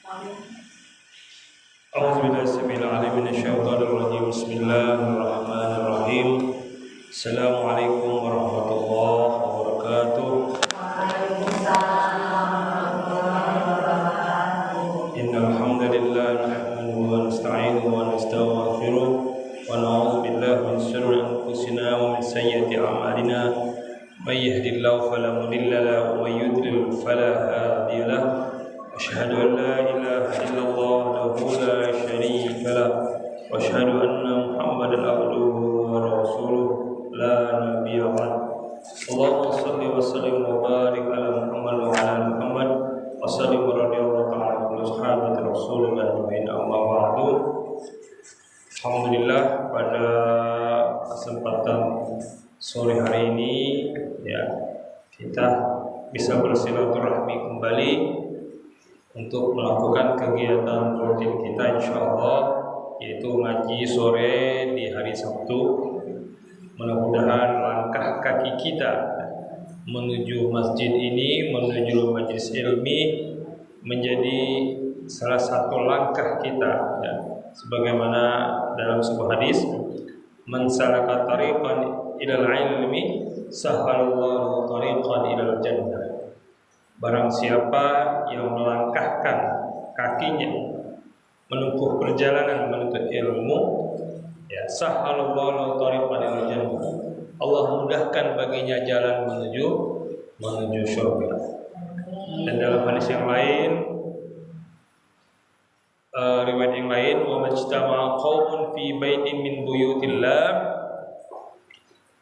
A'udzubillahi Bismillahirrahmanirrahim. Assalamualaikum warahmatullahi wabarakatuh. Innal hamdalillah nahmaduhu wa nasta'inuhu wa nastaghfiruh wa na'udzu billahi min shururi anfusina wa min sayyiati a'malina. May yahdihillahu fala mudilla lahu wa may yudlil fala hadiya lahu. أشهد أن لا إله إلا الله وحده لا شريك له وأشهد أن محمدا عبده ورسوله لا نبي بعده اللهم صل وسلم وبارك على محمد وعلى آل محمد وسلم رضي الله تعالى عن صحابة رسول الله أجمعين أما بعد. Alhamdulillah, pada kesempatan sore hari ini kita bisa bersilaturahmi kembali untuk melakukan kegiatan rutin kita insyaallah, yaitu ngaji sore di hari Sabtu. Mudah-mudahan langkah kaki kita menuju masjid ini, menuju majelis ilmi menjadi salah satu langkah kita sebagaimana dalam sebuah hadis, man salaka tariqan ilal ilmi sahalallahu tariqan ilal jannah. Barang siapa yang melangkahkan kakinya menempuh perjalanan menuntut ilmu, sahalallahu tariqan ilal jannah, Allah mudahkan baginya jalan menuju surga. Dan dalam hadis yang lain, riwayat yang lain, wa majtama'a qaumun fi baitin min buyutillah,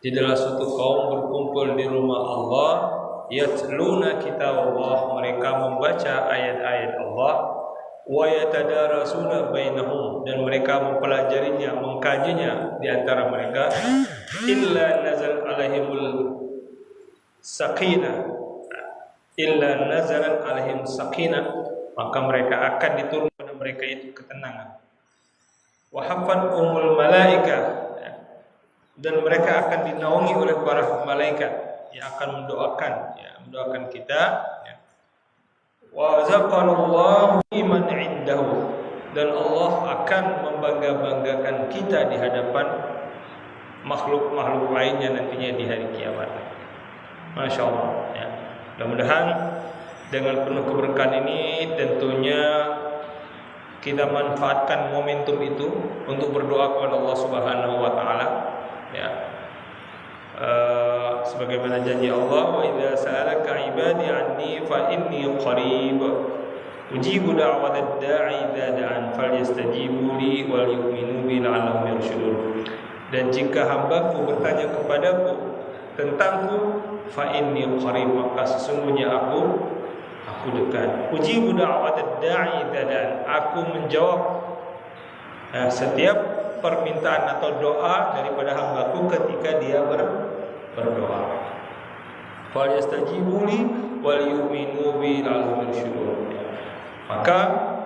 tidaklah suatu kaum berkumpul di rumah Allah, yatluna kitab Allah, mereka membaca ayat-ayat Allah, wa yatadarasuna bainahum, dan mereka mempelajarinya, mengkajinya di antara mereka, illa nazal alaihimul sakinah, illa nazalan alaihim sakinah, maka mereka akan diturunkan pada mereka itu ketenangan. Wa hafat umul malaika, dan mereka akan dinaungi oleh para malaikat yang akan mendoakan kita. Wa zaqallahu liman indahu, dan Allah akan membangga-banggakan kita di hadapan makhluk-makhluk lainnya nantinya di hari kiamat. Masya Allah. Mudah-mudahan dengan penuh keberkahan ini tentunya kita manfaatkan momentum itu untuk berdoa kepada Allah Subhanahu wa taala. Sebagaimana janji Allah, wa idza sa'alaka 'ibadi 'anni fa inni qarib ujibu da'watad da'i idza da'an falyastajibu li wal yu'minu bi la'allahum yarshudun. Dan jika hambaku bertanya kepadaku tentangku, fa inni qarib, maka sesungguhnya aku dekat. Ujibu da'watad da'i idza da'an, aku menjawab setiap permintaan atau doa daripada hambaku ketika dia berdoa. Falyastajibu li wal yu'minu bi la'allahum yarshudun. Maka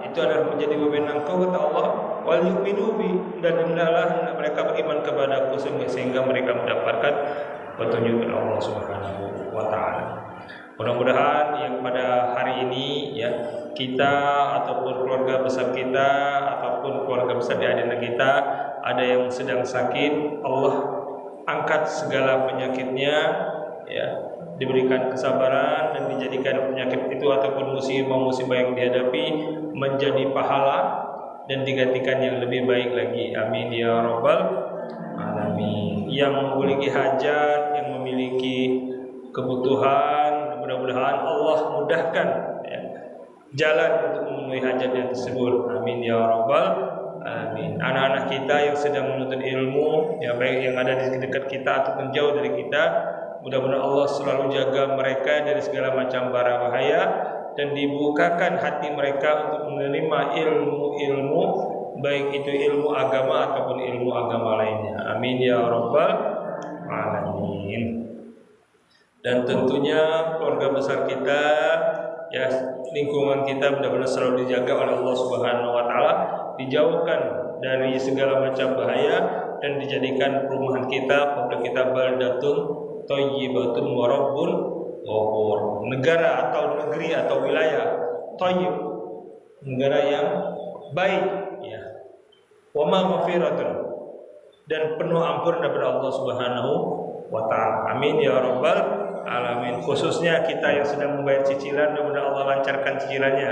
itu adalah menjadi wewenang kau, kata Allah, wal yu'minu bi, dan hendaklah mereka beriman kepadaku sehingga mereka mendapatkan petunjuk dari Allah Subhanahu wa taala. Mudah-mudahan yang pada hari ini kita ataupun keluarga besar kita ataupun keluarga besar di adina kita ada yang sedang sakit, Allah angkat segala penyakitnya, diberikan kesabaran dan dijadikan penyakit itu ataupun musibah-musibah yang dihadapi menjadi pahala dan digantikan yang lebih baik lagi. Amin ya rabbal alamin. Yang memiliki hajat, yang memiliki kebutuhan, mudah-mudahan Allah mudahkan jalan untuk memenuhi hajatnya tersebut. Amin ya rabbal alamin. Anak-anak kita yang sedang menuntut ilmu, baik yang ada di dekat kita ataupun jauh dari kita, mudah-mudahan Allah selalu jaga mereka dari segala macam bara bahaya dan dibukakan hati mereka untuk menerima ilmu-ilmu, baik itu ilmu agama ataupun ilmu agama lainnya. Amin ya rabbal alamin. Dan tentunya keluarga besar kita, lingkungan kita benar-benar selalu dijaga oleh Allah Subhanahu wa taala, dijauhkan dari segala macam bahaya dan dijadikan perumahan kita, pondok kita baldatun thayyibatun wa rabbun ghafur. Negara atau negeri atau wilayah thayyib, negara yang baik, ya. Wa maghfiratun, dan penuh ampun daripada Allah Subhanahu wa taala. Amin ya rabbal alamin. Khususnya kita yang sedang membayar cicilan, mudah-mudahan Allah lancarkan cicilannya.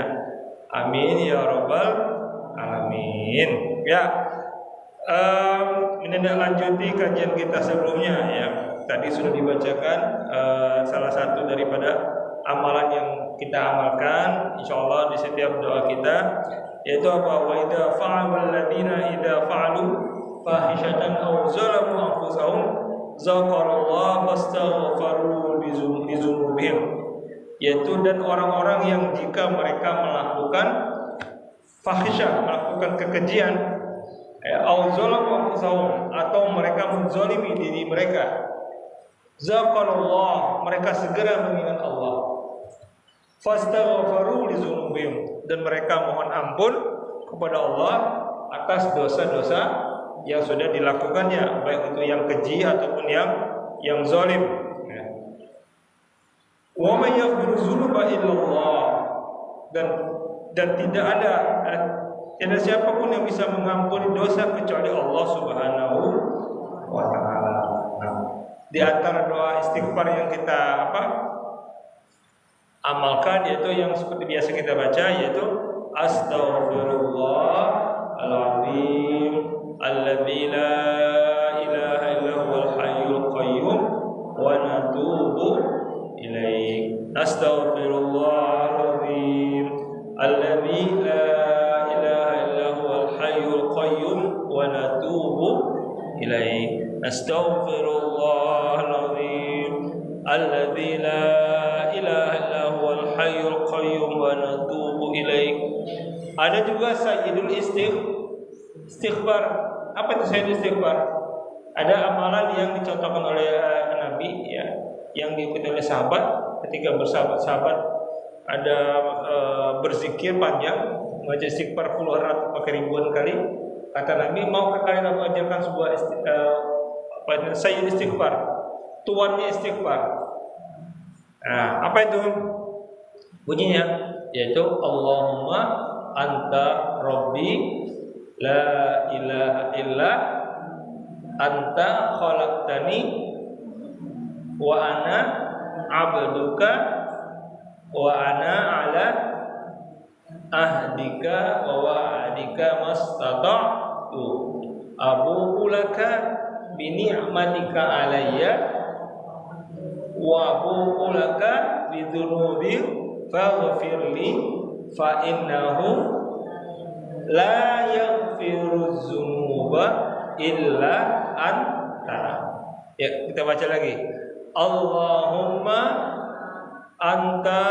Amin ya rabbal alamin. Ya. Menindaklanjuti kajian kita sebelumnya, ya. Tadi sudah dibacakan salah satu daripada amalan yang kita amalkan insyaallah di setiap doa kita, yaitu apa? Wa idza fa'alul ladina idza fa'alu fahishatan aw zalamu anfusahum zakarullaha fastaghfaru li dzunubihim, yaitu dan orang-orang yang jika mereka melakukan fahisyah, melakukan kekejian, aw zalamu anfusahum, atau mereka menzalimi diri mereka, zakarullah, mereka segera mengingat Allah, fastaghfaru li dzunubihim, dan mereka mohon ampun kepada Allah atas dosa-dosa yang sudah dilakukannya, baik itu yang keji ataupun yang zalim. Wa may yaghfiru dzunuba illallah, dan tidak ada siapapun yang bisa mengampuni dosa kecuali Allah Subhanahu wa taala. Di antara doa istighfar yang kita amalkan, yaitu yang seperti biasa kita baca, yaitu astaghfirullahaladzim alladzi la ilaha illa huwal hayyul qayyum wa natubu ilaih. Astaghfirullahaladzim alladzi la ilaha illa huwal hayyul qayyum wa natubu ilaih. Astaghfirullahaladzim alladzi la ilaha illa huwal hayyul qayyum wa natubu ilaih. Ada juga sayyidul istighfar. Apa itu sayyidul istighfar? Ada amalan yang dicontohkan oleh Nabi, ya, yang diikuti oleh sahabat. Ketika bersahabat-sahabat ada berzikir panjang, membaca istighfar puluhan ratus pakai ribuan kali. Kata Nabi, maukah kalian aku ajarkan sebuah sayyidul istighfar, tuannya istighfar. Nah, apa itu bunyinya? Yaitu Allahumma anta rabbi la ilaha illa anta khalaqtani wa ana abduka wa ana ala ahdika wa wa'adika mastata'tu abu'u laka bi ni'matika alayya wa abu'u laka bi dzunubi faghfirli fa innahu la yaghfiru dzunuba illa anta. Ya, kita baca lagi. Allahumma anta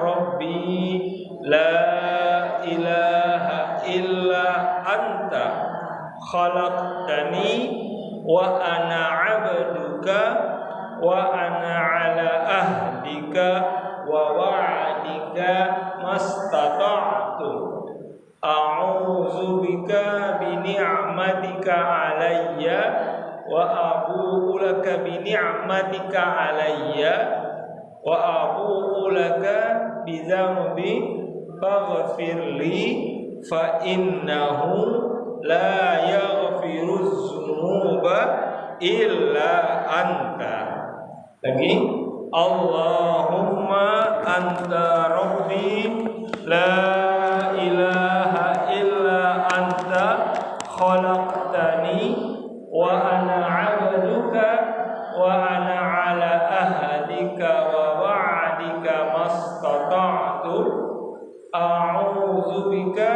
rabbi la ilaha illa anta khalaqtani wa ana 'abduka wa ana 'ala ahdika wa wa'adika mastata'tu a'udzu bika bi ni'matika 'alayya wa abu'u laka bi ni'matika 'alayya wa abu'u laka bi dzambi faghfirli fa innahu la yaghfiru dzunuba illa anta. Lagi, Allahumma anta rabbi la ilaha illa anta khalaqtani wa ana 'abduka wa ana 'ala ahdika wa wa'dika mastata'tu a'udzu bika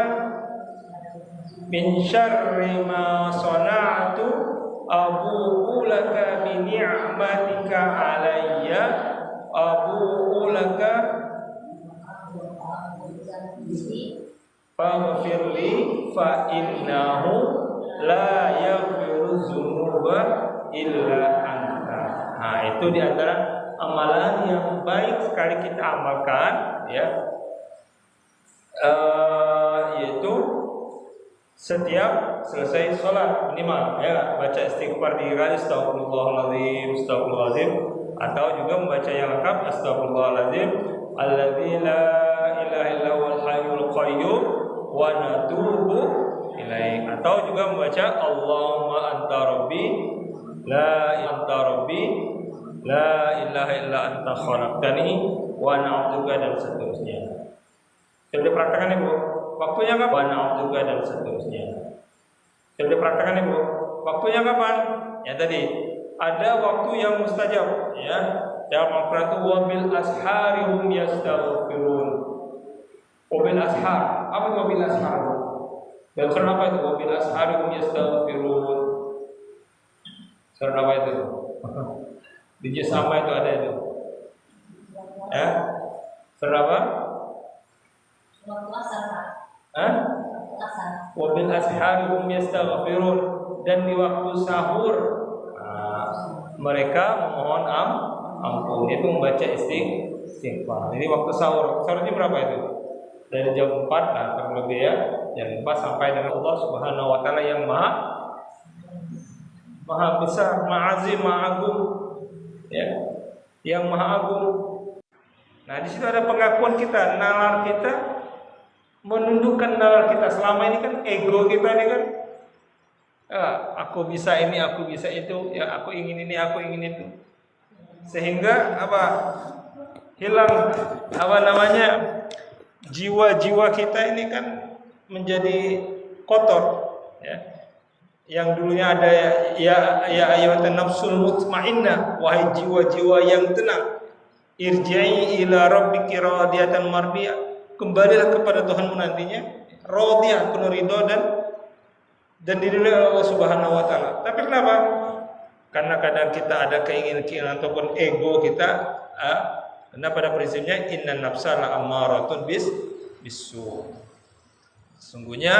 min syarri ma sana'tu abu'u laka bi ni'matika 'alayya abu'u laka faghfirli fa innahu la yaghfiru dzunuba illa anta. Nah, itu di antara amalan yang baik sekali kita amalkan, ya. Yaitu setiap selesai sholat minimal, ya, baca istighfar 3 kali, astagfirullahaladzim, astagfirullahaladzim, atau juga membaca yang lengkap, astagfirullahaladzim alladzi la ilaha illa huwal hayyul qayyum wa natubu ilaik. Atau juga membaca Allahumma anta rabbi la ilaha illa anta khalaqtani wa ana 'abduka dan seterusnya. Sudah dipraktekkan Ibu? Waktunya kapan? Wa ana 'abduka dan seterusnya. Sudah dipraktekkan Ibu? Waktunya kapan? Ya tadi ada waktu yang mustajab ya. Dalam Al-Qur'an itu wabil ashari hum yastaghfirun. Wabil ashar. Apa itu wabil ashar? Dan surah apa itu? Wabil ashari hum yastaghfirun. Surah apa itu? Di juz sama itu ada itu. Ya. Surah apa? Wabil ashari hum yastaghfirun. Dan di waktu sahur mereka memohon ampun. Itu membaca istighfar. Jadi waktu sahur. Sahurnya berapa itu? Dari jam 4 kurang lebih ya. Jam 4 sampai dengan Allah Subhanahu wa taala yang maha besar, maha azim, maha agung. Ya. Yang maha agung. Nah, di situ ada pengakuan kita, nalar kita menundukkan nalar kita. Selama ini kan ego kita ini kan aku bisa ini, aku bisa itu, ya aku ingin ini, aku ingin itu. Sehingga hilang jiwa-jiwa kita ini kan menjadi kotor ya. Yang dulunya ada ya ayyuhatan nafsul mutmainnah, wahai jiwa-jiwa yang tenang, irji'i ila rabbiki radiyatan mardiyah, kembalilah kepada Tuhanmu nantinya radiyah, penuh ridho dan diridhoi oleh Allah Subhanahu wa taala. Tapi kenapa? Karena kadang kita ada keinginan ataupun ego kita, karena pada prinsipnya innan nafsa la ammaratun bisu. Sesungguhnya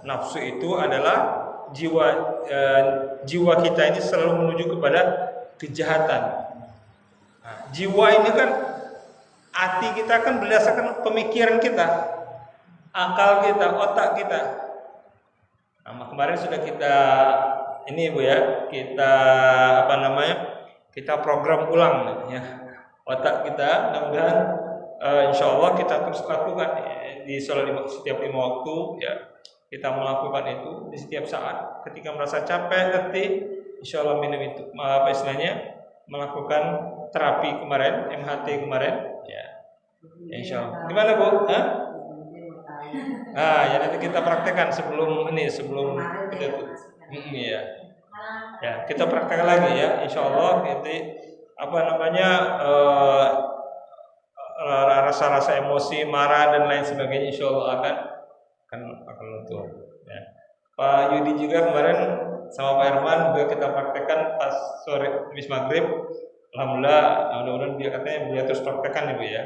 nafsu itu adalah jiwa kita ini selalu menuju kepada kejahatan. Nah, jiwa ini kan hati kita kan berdasarkan pemikiran kita, akal kita, otak kita. Nah, kemarin sudah kita ini Bu ya, kita kita program ulang ya otak kita. Mudah-mudahan insyaallah kita terus lakukan di setiap 5 waktu ya. Kita melakukan itu di setiap saat. Ketika merasa capek, letih, insyaallah minum itu melakukan terapi kemarin, MHT kemarin ya. Insyaallah. Gimana Bu? Ya nanti kita praktekkan sebelum kita ya. Ya, kita praktekkan lagi ya, insyaallah. Nanti rasa-rasa emosi, marah dan lain sebagainya insyaallah akan luntur. Ya. Pak Yudi juga kemarin sama Pak Herman juga kita praktekkan pas sore habis maghrib. Alhamdulillah, mudah-mudahan dia terus praktekkan Ibu ya.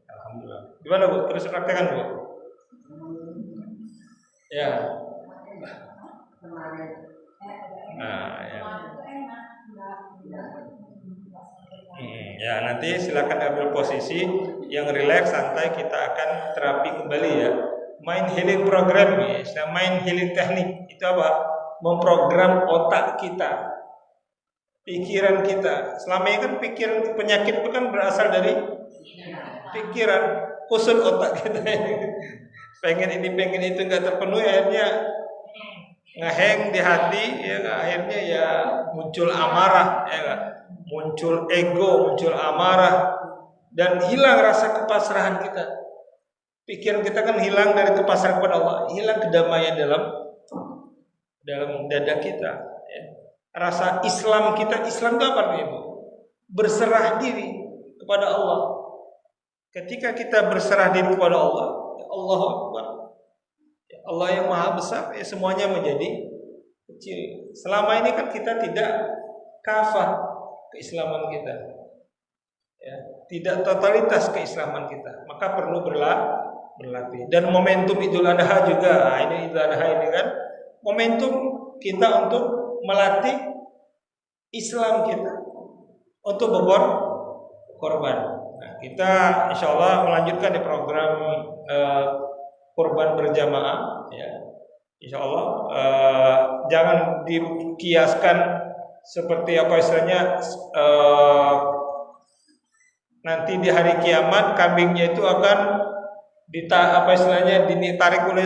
Alhamdulillah. Gimana Bu? Terus praktekkan Bu? Ya. Ya. Ya, nanti silakan ambil posisi yang rileks, santai. Kita akan terapi kembali ya. Mind healing program ya. Mind healing teknik itu apa? Memprogram otak kita, pikiran kita. Selama ini kan penyakit itu kan berasal dari pikiran, kusut otak kita. Pengen ini, pengen itu nggak terpenuhi, akhirnya ngeheng di hati ya, akhirnya ya muncul amarah ya, muncul ego, muncul amarah, dan hilang rasa kepasrahan kita. Pikiran kita kan hilang dari kepasrahan kepada Allah, hilang kedamaian dalam dada kita ya. Rasa Islam kita, Islam itu apa Ibu? Berserah diri kepada Allah. Ketika kita berserah diri kepada Allah, ya Allahu Akbar, ya Allah yang maha besar, ya semuanya menjadi kecil. Selama ini kan kita tidak kafah keislaman kita ya, tidak totalitas keislaman kita, maka perlu berlatih. Dan momentum Idul Adha juga, ini Idul Adha ini kan momentum kita untuk melatih Islam kita untuk berkorban. Nah, kita insyaallah melanjutkan di program kurban berjamaah ya. Insyaallah jangan dikiaskan seperti apa istilahnya nanti di hari kiamat kambingnya itu akan apa istilahnya ditarik oleh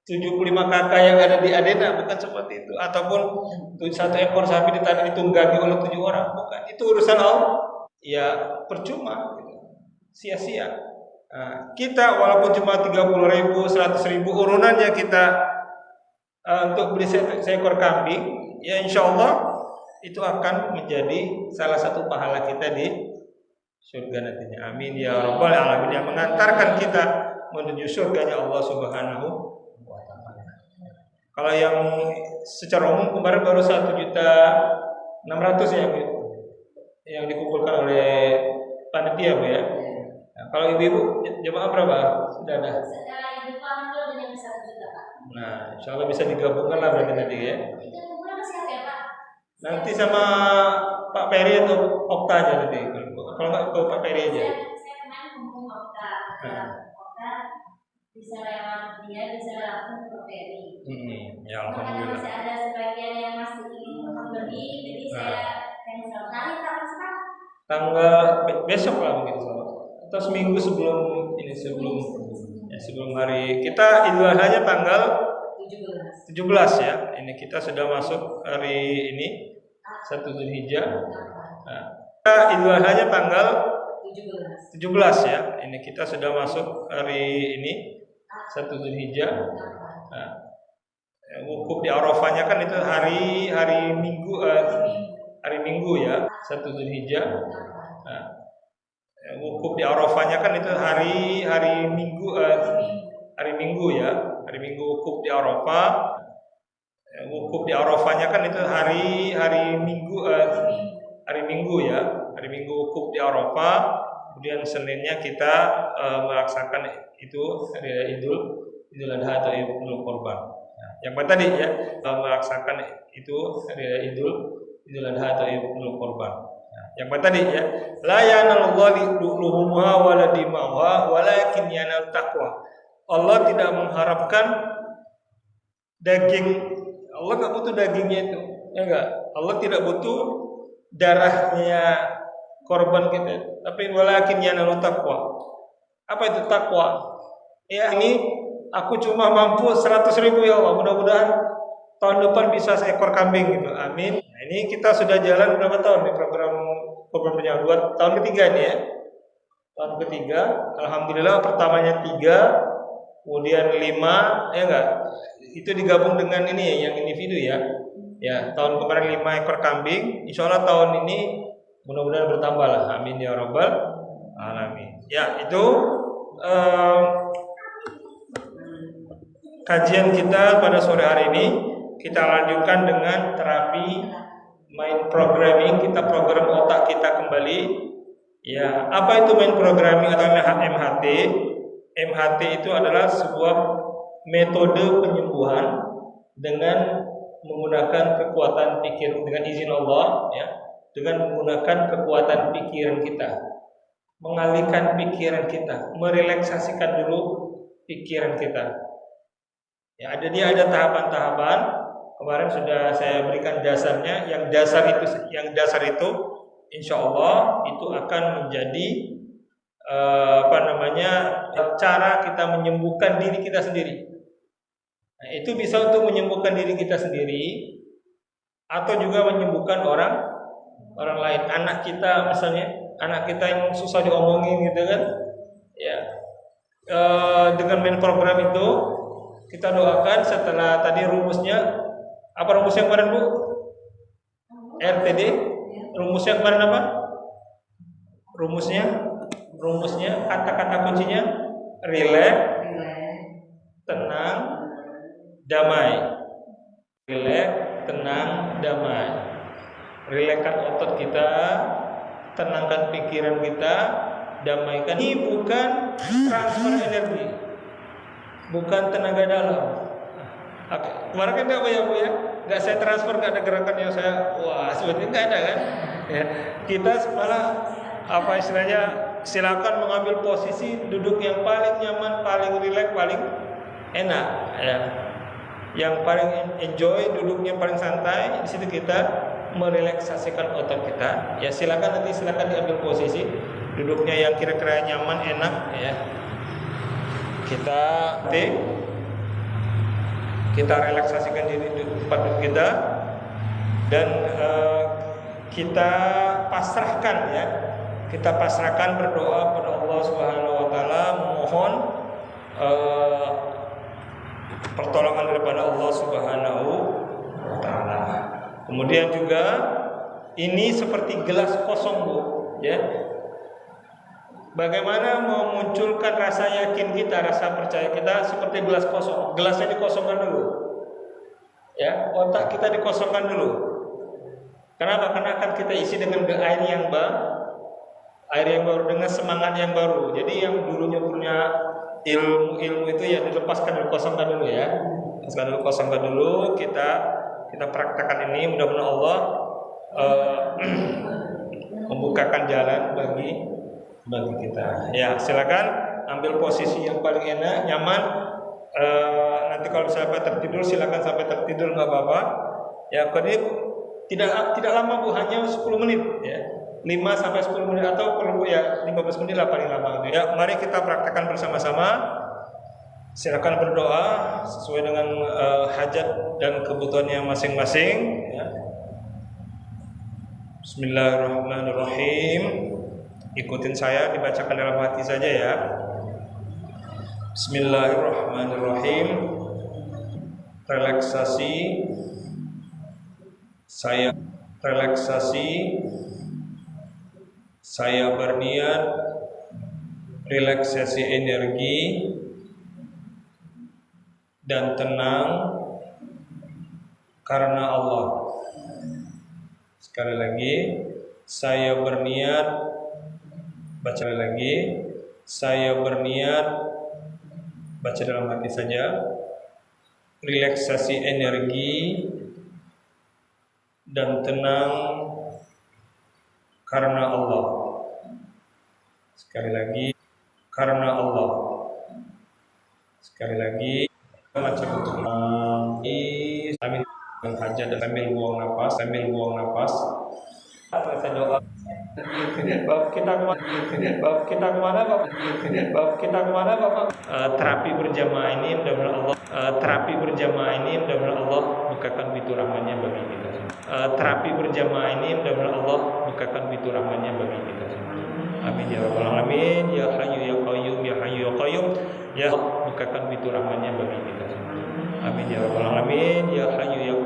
75 kakak yang ada di Adena, bukan seperti itu. Ataupun satu ekor sapi ditarik ditunggangi oleh 7 orang, bukan. Itu urusan Allah. Ya percuma, sia-sia. Nah, kita walaupun cuma 30.000, 100.000 urunannya kita untuk beli seekor kambing, ya insya Allah itu akan menjadi salah satu pahala kita di surga nantinya. Amin ya rabbal alamin, yang mengantarkan kita menuju surganya Allah Subhanahu wa taala. Kalau yang secara umum kemarin baru 1.600.000 yang dikumpulkan oleh panitia, Bu ya. Nah, kalau ibu-ibu jemaah berapa? Sudah ada? Ibu panggil dengan 1 juta, Pak. Nah, insyaallah bisa digabungkan lah berarti nanti ya. Itu kumpulnya masih ada ya, Pak? Nanti sama Pak Peri atau Okta aja nanti. Kalau nggak ke Pak Peri aja. Saya kemarin ngomong Okta. Okta bisa lewat dia, bisa langsung ke Pak Peri. Ya alhamdulillah. Masih ada sebagian yang masih ingin membeli, jadi saya cancel. Nanti tanggal besok lah mungkin atau seminggu sebelum ini, sebelum hari kita Idul Adha tanggal 17 ya. Ini kita sudah masuk hari ini 1 Zulhijjah. Nah, kita Idul Adha tanggal 17 ya. Ini kita sudah masuk hari ini 1 Zulhijjah. Nah, wukuf di Arafahnya kan itu hari Minggu ya, 1 Zulhijjah. Nah, wukuf di Arafahnya kan itu hari Minggu ya, hari Minggu wukuf di Arafah. Wukuf di Arafahnya kan itu hari Minggu ya, hari Minggu wukuf di Arafah. Kemudian Seninnya kita melaksanakan itu hari Idul Adha atau Idul Qurban. Nah, yang tadi ya, melaksanakan itu hari Idul Adha atau Idul Qurban. Nah, yang tadi ya, la yanallahu luhumha wala dima'uha walakin yanal taqwa. Allah tidak mengharapkan daging, Allah enggak butuh dagingnya itu. Ya enggak? Allah tidak butuh darahnya korban kita, tapi walakin yanal taqwa. Apa itu takwa? Ya ini aku cuma mampu 100.000 ya Allah, mudah-mudahan tahun depan bisa seekor kambing gitu. Amin. Nah, ini kita sudah jalan berapa tahun nih programnya? 2 tahun ketiga nih ya. Tahun ketiga, alhamdulillah pertamanya 3, kemudian 5, ya enggak? Itu digabung dengan ini ya, yang individu ya. Ya, tahun kemarin 5 ekor kambing, insyaallah tahun ini mudah-mudahan bertambah lah. Amin ya rabbal alamin. Ya, itu kajian kita pada sore hari ini. Kita lanjutkan dengan terapi mind programming. Kita program otak kita kembali. Ya, apa itu mind programming atau MHT? MHT itu adalah sebuah metode penyembuhan dengan menggunakan kekuatan pikir, dengan izin Allah ya, dengan menggunakan kekuatan pikiran kita, mengalihkan pikiran kita, merelaksasikan dulu pikiran kita. Ya, ada tahapan-tahapan. Kemarin sudah saya berikan dasarnya. Yang dasar itu insya Allah itu akan menjadi cara kita menyembuhkan diri kita sendiri. Nah, itu bisa untuk menyembuhkan diri kita sendiri atau juga menyembuhkan orang lain. Anak kita misalnya, anak kita yang susah diomongin gitu kan, ya, dengan main program itu kita doakan. Setelah tadi rumusnya, apa rumusnya kemarin Bu? RTD. Rumusnya kemarin apa? Rumusnya kata-kata kuncinya relax, tenang, damai. Relax, tenang, damai. Relaxkan otot kita, tenangkan pikiran kita, damaikan. Ini bukan transfer energi, bukan tenaga dalam. Kemarin kan enggak ya Bu ya? Enggak saya transfer, enggak ada gerakan yang saya sebetulnya enggak ada kan? Ya. Kita malah apa istilahnya, silakan mengambil posisi duduk yang paling nyaman, paling rileks, paling enak ya. Yang paling enjoy, duduknya paling santai, di situ kita merelaksasikan otot kita. Ya silakan diambil posisi. duduknya yang kira-kira nyaman, enak ya. Kita relaksasikan diri di tempat duduk kita dan kita pasrahkan ya. Kita pasrahkan, berdoa kepada Allah Subhanahu wa taala, memohon pertolongan daripada Allah Subhanahu wa taala. Kemudian juga ini seperti gelas kosong, Bu, ya. Bagaimana memunculkan rasa yakin kita, rasa percaya kita seperti gelas kosong. Gelasnya dikosongkan dulu. Ya, otak kita dikosongkan dulu. Kenapa? Karena akan kita isi dengan air yang baru, dengan semangat yang baru. Jadi yang dulunya punya ilmu itu ya dilepaskan, dikosongkan dulu ya. Kosongkan dulu, kita praktekkan ini, mudah-mudahan Allah membukakan jalan bagi kita. Ya, silakan ambil posisi yang paling enak, nyaman. Nanti kalau sampai tertidur silakan sampai tertidur, nggak apa-apa. Ya, ini tidak lama, Bu, hanya 10 menit ya. 5 sampai 10 menit atau perlu ya 15 menit lah paling lama. Ya, mari kita praktekkan bersama-sama. Silakan berdoa sesuai dengan hajat dan kebutuhannya masing-masing ya. Bismillahirrahmanirrahim. Ikutin saya, dibacakan dalam hati saja ya. Bismillahirrahmanirrahim. Relaksasi. Saya berniat relaksasi energi dan tenang karena Allah. Sekali lagi, saya berniat. Baca lagi, saya berniat, baca dalam hati saja, relaksasi energi dan tenang karena Allah. Sekali lagi, karena Allah. Sekali lagi, baca betul. Sambil hajat dan sambil buang nafas, Baca doa. Bab kita kemana Bapak? Terapi berjamaah ini mudah-mudahan Allah bukakan pintu rahmatnya bagi kita. Amin ya rabbal alamin. Ya hayyu ya qayyum, ya hayyu ya qayyum. Ya Allah, bukakan pintu rahmatnya bagi kita. Amin ya rabbal alamin. Ya hayyu ya